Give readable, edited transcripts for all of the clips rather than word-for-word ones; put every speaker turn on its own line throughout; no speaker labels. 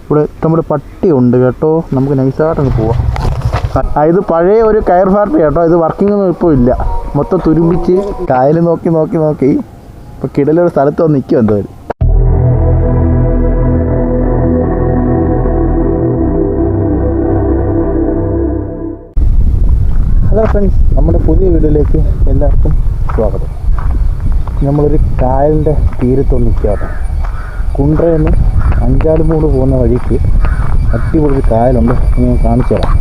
ഇവിടെ ഇഷ്ടംപോലെ പട്ടിയുണ്ട് കേട്ടോ. നമുക്ക് നൈസായിട്ടൊന്ന് പോവാം. ഇത് പഴയ ഒരു കയർ ഫാക്ടറി കേട്ടോ. ഇത് വർക്കിംഗ് ഒന്നും ഇപ്പോൾ ഇല്ല. മൊത്തം തുരുമ്പിച്ച് കായൽ നോക്കി ഇപ്പോൾ കിടലൊരു സ്ഥലത്ത് വന്ന് നിൽക്കും എന്തായാലും. ഹലോ ഫ്രണ്ട്സ്, നമ്മുടെ പുതിയ വീഡിയോയിലേക്ക് എല്ലാവർക്കും സ്വാഗതം. നമ്മളൊരു കായലിൻ്റെ തീരത്തൊന്ന് നിൽക്കാട്ടോ. കുണ്ട്രയിൽ നിന്ന് അഞ്ചാലുമൂട് പോകുന്ന വഴിക്ക് അടിപൊളി ഒരു കായലുണ്ട്. ഞാൻ കാണിച്ചു തരാം.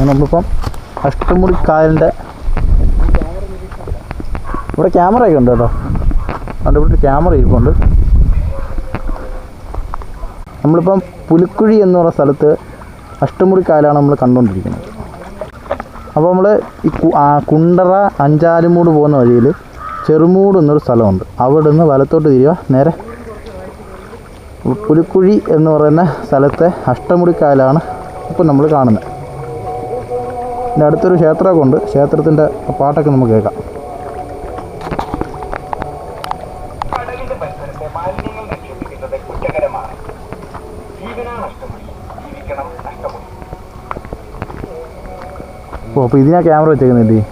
നമ്മളിപ്പം അഷ്ടമുടി കായലിൻ്റെ ഇവിടെ ക്യാമറയൊക്കെ ഉണ്ട് കേട്ടോ. അതുകൊണ്ട് ഇവിടെ ക്യാമറ ഇരിപ്പുണ്ട്. നമ്മളിപ്പം പുലിക്കുഴി എന്ന് പറയുന്ന സ്ഥലത്ത് അഷ്ടമുടി കായലാണ് നമ്മൾ കണ്ടുകൊണ്ടിരിക്കുന്നത്. അപ്പോൾ നമ്മൾ ഈ കുണ്ടറ അഞ്ചാലുമൂട് പോകുന്ന വഴിയിൽ ചെറുമൂട് എന്നൊരു സ്ഥലമുണ്ട്. അവിടെ നിന്ന് വലത്തോട്ട് തിരിയുക, നേരെ പുലിക്കുഴി എന്ന് പറയുന്ന സ്ഥലത്തെ അഷ്ടമുടി കായലാണ് ഇപ്പം നമ്മൾ കാണുന്നത്. ഇതിൻ്റെ അടുത്തൊരു ക്ഷേത്രമൊക്കെ ഉണ്ട്. ക്ഷേത്രത്തിൻ്റെ പാട്ടൊക്കെ നമുക്ക് കേൾക്കാം. ഓ, അപ്പോൾ ഇതിനാ ക്യാമറ വെച്ചേക്കുന്നില്ലേ?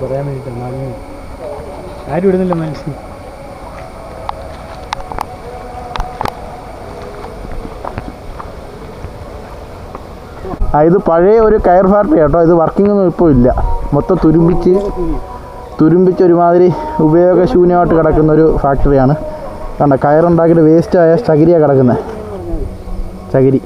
പറയാൻ വേണ്ടിയിട്ട് ആരും ഇടുന്നില്ല മനസ്സിൽ.
ഇത് പഴയ ഒരു കയർ ഫാക്ടറി കേട്ടോ. ഇത് വർക്കിംഗ് ഒന്നും ഇപ്പോൾ ഇല്ല. മൊത്തം തുരുമ്പിച്ച് ഒരുമാതിരി ഉപയോഗശൂന്യമായിട്ട് കിടക്കുന്നൊരു ഫാക്ടറിയാണ്. കണ്ട, കയറുണ്ടാക്കിയിട്ട് വേസ്റ്റായ ചകിരിയാണ് കിടക്കുന്നത്. ചകിരി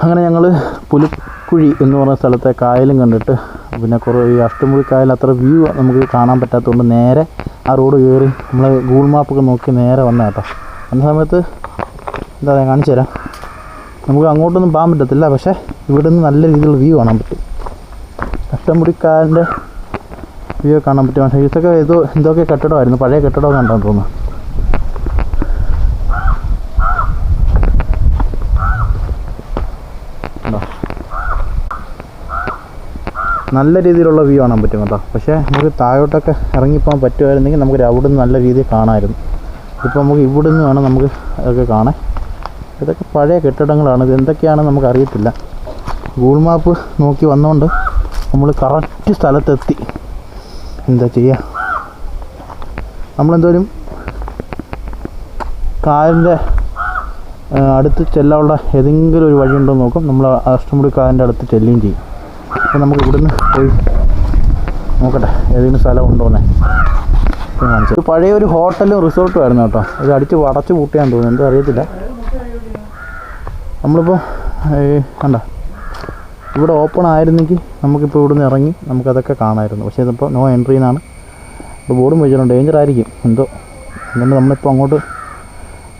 അങ്ങനെ ഞങ്ങൾ പുലിക്കുഴി എന്ന് പറഞ്ഞ സ്ഥലത്തെ കായലും കണ്ടിട്ട്, പിന്നെ കുറേ ഈ അഷ്ടമുടി കായൽ അത്ര വ്യൂ നമുക്ക് കാണാൻ പറ്റാത്തതുകൊണ്ട് നേരെ ആ റോഡ് കയറി നമ്മൾ ഗൂഗിൾ മാപ്പൊക്കെ നോക്കി നേരെ വന്ന കേട്ടോ. വന്ന സമയത്ത് എന്താ പറയുക, കാണിച്ചു തരാം. നമുക്ക് അങ്ങോട്ടൊന്നും പോകാൻ പറ്റത്തില്ല, പക്ഷേ ഇവിടെ നിന്ന് നല്ല രീതിയിലുള്ള വ്യൂ കാണാൻ പറ്റും. അഷ്ടമുടി കായലിൻ്റെ വ്യൂ കാണാൻ പറ്റും. പക്ഷേ ഇതൊക്കെ എന്തൊക്കെ കെട്ടിടമായിരുന്നു, പഴയ കെട്ടിടമൊക്കെ കണ്ടാന്ന് തോന്നുന്നു. നല്ല രീതിയിലുള്ള വ്യൂ കാണാൻ പറ്റും കേട്ടോ. പക്ഷേ നമുക്ക് താഴോട്ടൊക്കെ ഇറങ്ങിപ്പോകാൻ പറ്റുമായിരുന്നെങ്കിൽ നമുക്ക് അവിടെ നിന്ന് നല്ല രീതിയിൽ കാണാമായിരുന്നു. ഇപ്പോൾ നമുക്ക് ഇവിടെ നിന്ന് വേണം നമുക്ക് അതൊക്കെ കാണാൻ. ഇതൊക്കെ പഴയ കെട്ടിടങ്ങളാണ്. ഇത് എന്തൊക്കെയാണെന്ന് നമുക്കറിയത്തില്ല. ഗൂഗിൾ മാപ്പ് നോക്കി വന്നുകൊണ്ട് നമ്മൾ കറക്റ്റ് സ്ഥലത്തെത്തി. എന്താ ചെയ്യുക, നമ്മളെന്തോലും കായലിൻ്റെ അടുത്ത് ചെല്ലാനുള്ള ഏതെങ്കിലും ഒരു വഴിയുണ്ടോ നോക്കും. നമ്മൾ അഷ്ടമുടി കായലിൻ്റെ അടുത്ത് ചെല്ലുകയും ചെയ്യും. അപ്പോൾ നമുക്ക് ഇവിടുന്ന് പോയി നോക്കട്ടെ ഏതെങ്കിലും സ്ഥലം ഉണ്ടോന്നേ കാണിച്ചു. പഴയ ഒരു ഹോട്ടലും റിസോർട്ടും ആയിരുന്നു കേട്ടോ. ഇത് അടച്ചു പൂട്ടിയാന്ന് തോന്നുന്നു, എന്തോ അറിയത്തില്ല. നമ്മളിപ്പോൾ കണ്ട ഇവിടെ ഓപ്പൺ ആയിരുന്നെങ്കിൽ നമുക്കിപ്പോൾ ഇവിടുന്ന് ഇറങ്ങി നമുക്കതൊക്കെ കാണാമായിരുന്നു. പക്ഷേ ഇതിപ്പോൾ നോ എൻട്രി എന്നാണ് ഇപ്പോൾ ബോർഡും വെച്ചിട്ടുണ്ട്. ഡേഞ്ചർ ആയിരിക്കും എന്തോ. അതുകൊണ്ട് നമ്മളിപ്പോൾ അങ്ങോട്ട്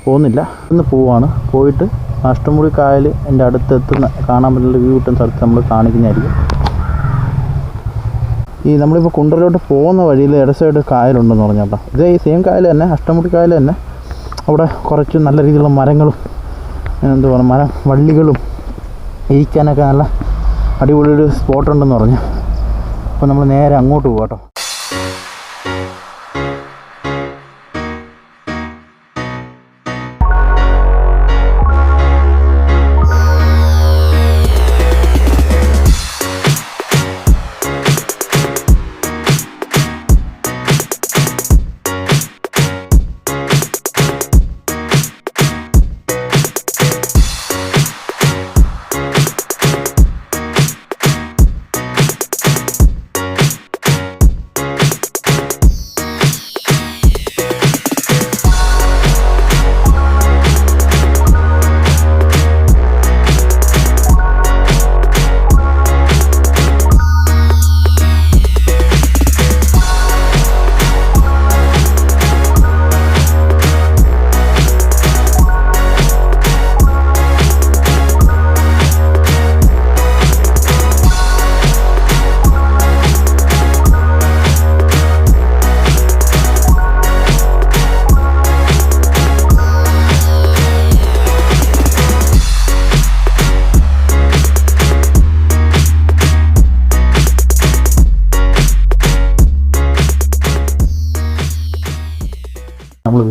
പോകുന്നില്ല. ഇന്ന് പോവാണ്. പോയിട്ട് അഷ്ടമുടി കായൽ എൻ്റെ അടുത്തെത്തുന്ന കാണാൻ പറ്റുന്ന വ്യൂ കിട്ടുന്ന സ്ഥലത്ത് നമ്മൾ കാണിക്കുന്നതായിരിക്കും. ഈ നമ്മളിപ്പോൾ കുണ്ടറയിലോട്ട് പോകുന്ന വഴിയിൽ ഇട സൈഡ് കായലുണ്ടെന്ന് പറഞ്ഞാൽ കേട്ടോ. ഇതേ ഈ സെയിം കായൽ തന്നെ, അഷ്ടമുടി കായൽ തന്നെ. അവിടെ കുറച്ച് നല്ല രീതിയിലുള്ള മരങ്ങളും എന്ത് പറയുക വള്ളികളും ഇരിക്കാനൊക്കെ നല്ല അടിപൊളി ഒരു സ്പോട്ടുണ്ടെന്ന് പറഞ്ഞു. അപ്പോൾ നമ്മൾ നേരെ അങ്ങോട്ട് പോകാം കേട്ടോ.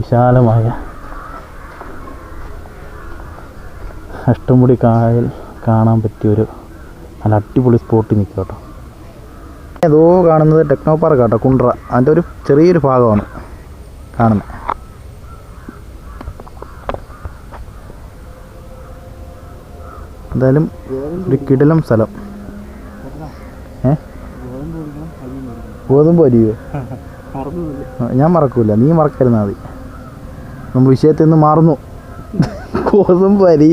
വിശാലമായ അഷ്ടമുടി കായൽ കാണാൻ പറ്റിയൊരു നല്ല അടിപൊളി സ്പോട്ടിൽ നിൽക്കുക കേട്ടോ. ഏതോ കാണുന്നത് ടെക്നോ പാർക്ക് കേട്ടോ, കുണ്ട്ര. അതിൻ്റെ ഒരു ചെറിയൊരു ഭാഗമാണ് കാണുന്നത്. എന്തായാലും ഒരു കിടിലം സ്ഥലം. ഗോതമ്പ് അരിയോ? ഞാൻ മറക്കൂല, നീ മറക്കരുന്നാൽ മതി. നമ്മൾ വിഷയത്തിൽ നിന്ന് മാറുന്നു. ഗോതമ്പ് അരി.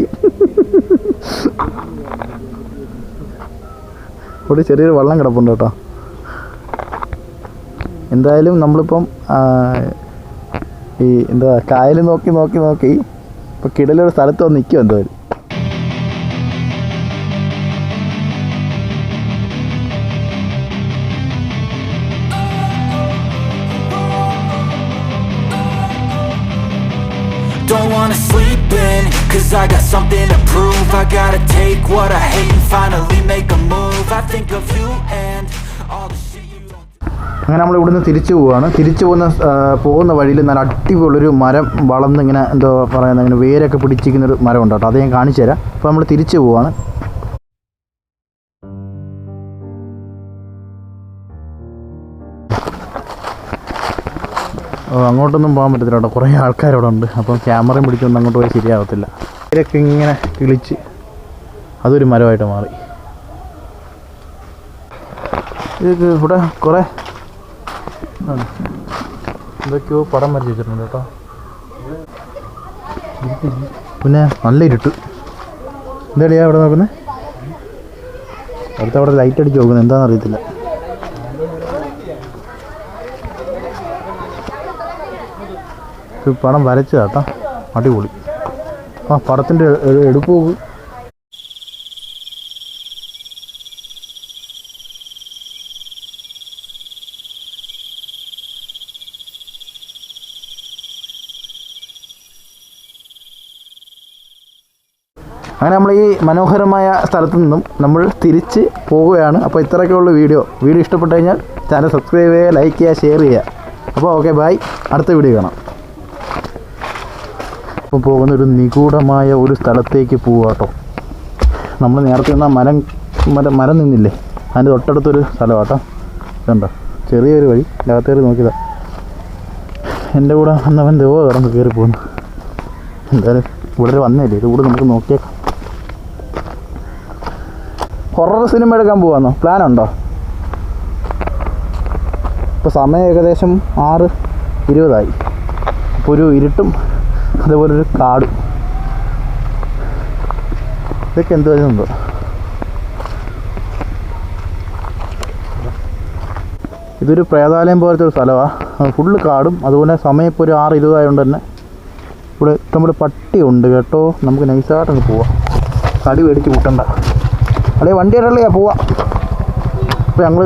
ഇവിടെ ചെറിയൊരു വെള്ളം കിടപ്പുണ്ട് കേട്ടോ. എന്തായാലും നമ്മളിപ്പം ഈ എന്താ കായൽ നോക്കി നോക്കി നോക്കി ഇപ്പം കിടലൊരു സ്ഥലത്ത് വന്ന് നിൽക്കും എന്തായാലും.
Don't wanna sleep in, cause I got something to prove. I gotta take what I hate and finally make a move. I think of you and all the shit you don't.
അങ്ങനെ നമ്മൾ ഇവിടുന്ന് തിരിച്ചു പോവുകയാണ്. തിരിച്ചു പോകുന്ന വഴിയിൽ നല്ല അടിപൊളിയൊരു മരം വളർന്ന് ഇങ്ങനെ എന്തോ പറയുന്നത്, ഇങ്ങനെ വേരൊക്കെ പിടിച്ചിരിക്കുന്നൊരു മരം ഉണ്ട് കേട്ടോ. അത് ഞാൻ കാണിച്ചു തരാം. അപ്പോൾ നമ്മൾ തിരിച്ചു പോവുകയാണ്. അങ്ങോട്ടൊന്നും പോകാൻ പറ്റത്തില്ല കേട്ടോ, കുറേ ആൾക്കാരവിടെ ഉണ്ട്. അപ്പം ക്യാമറയും പിടിച്ചുകൊണ്ട് അങ്ങോട്ട് പോയി ശരിയാവത്തില്ല. ഇവരൊക്കെ ഇങ്ങനെ കിളിച്ച് അതൊരു മരമായിട്ട് മാറി. ഇത് ഇവിടെ കുറേ എന്തൊക്കെയോ പടം വരച്ച് വെച്ചിട്ടുണ്ട് കേട്ടോ. പിന്നെ നല്ല ഇരുട്ട്. എന്താടിയാ അവിടെ നോക്കുന്നത്? അടുത്തവിടെ ലൈറ്റ് അടിച്ച് നോക്കുന്നത് എന്താണെന്ന് അറിയത്തില്ല. പടം വരച്ചതാട്ടോ, അടിപൊളി. ആ പടത്തിൻ്റെ എടുപ്പ് പോകും. അങ്ങനെ നമ്മൾ ഈ മനോഹരമായ സ്ഥലത്തു നിന്നും നമ്മൾ തിരിച്ച് പോവുകയാണ്. അപ്പോൾ ഇത്രയൊക്കെയുള്ള വീഡിയോ ഇഷ്ടപ്പെട്ടു കഴിഞ്ഞാൽ ചാനൽ സബ്സ്ക്രൈബ് ചെയ്യുക, ലൈക്ക് ചെയ്യുക, ഷെയർ ചെയ്യുക. അപ്പോൾ ഓക്കെ, ബൈ. അടുത്ത വീഡിയോ കാണാം. ഇപ്പോൾ പോകുന്നൊരു നിഗൂഢമായ ഒരു സ്ഥലത്തേക്ക് പോവുക കേട്ടോ. നമ്മൾ നേരത്തെ നിന്ന മരം നിന്നില്ലേ, അതിൻ്റെ തൊട്ടടുത്തൊരു സ്ഥലം കേട്ടോ. ഇതുണ്ടോ ചെറിയൊരു വഴി, അകത്തേറി നോക്കിയതാ. എൻ്റെ കൂടെ വന്നവൻ ദേവോ കിടന്ന് കയറി പോകുന്നു. എന്തായാലും ഇവിടെ വന്നില്ലേ, ഇതുകൂടെ നമുക്ക് നോക്കിയേക്കാം. ഹൊറർ സിനിമ എടുക്കാൻ പോകാമെന്നോ പ്ലാനുണ്ടോ? ഇപ്പോൾ സമയം ഏകദേശം 6:20. അപ്പോൾ ഒരു ഇരുട്ടും അതേപോലെ ഒരു കാടും. ഇതൊക്കെ എന്ത് വരുന്നുണ്ടോ? ഇതൊരു പ്രേതാലയം പോലത്തെ ഒരു സ്ഥലമാണ്. ഫുള്ള് കാടും. അതുപോലെ സമയം ഇപ്പോൾ ഒരു 6:20 ആയതുകൊണ്ട് തന്നെ ഇവിടെ ഇഷ്ടംപോലെ പട്ടിയുണ്ട് കേട്ടോ. നമുക്ക് നൈസായിട്ടൊന്ന് പോവാം, കടി മേടിച്ച് കൂട്ടണ്ട. അല്ലെങ്കിൽ വണ്ടിയായിട്ടുള്ള പോവാം. അപ്പോൾ ഞങ്ങൾ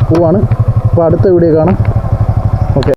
പോവാണ്. അപ്പോൾ അടുത്ത വീഡിയോ കാണാം.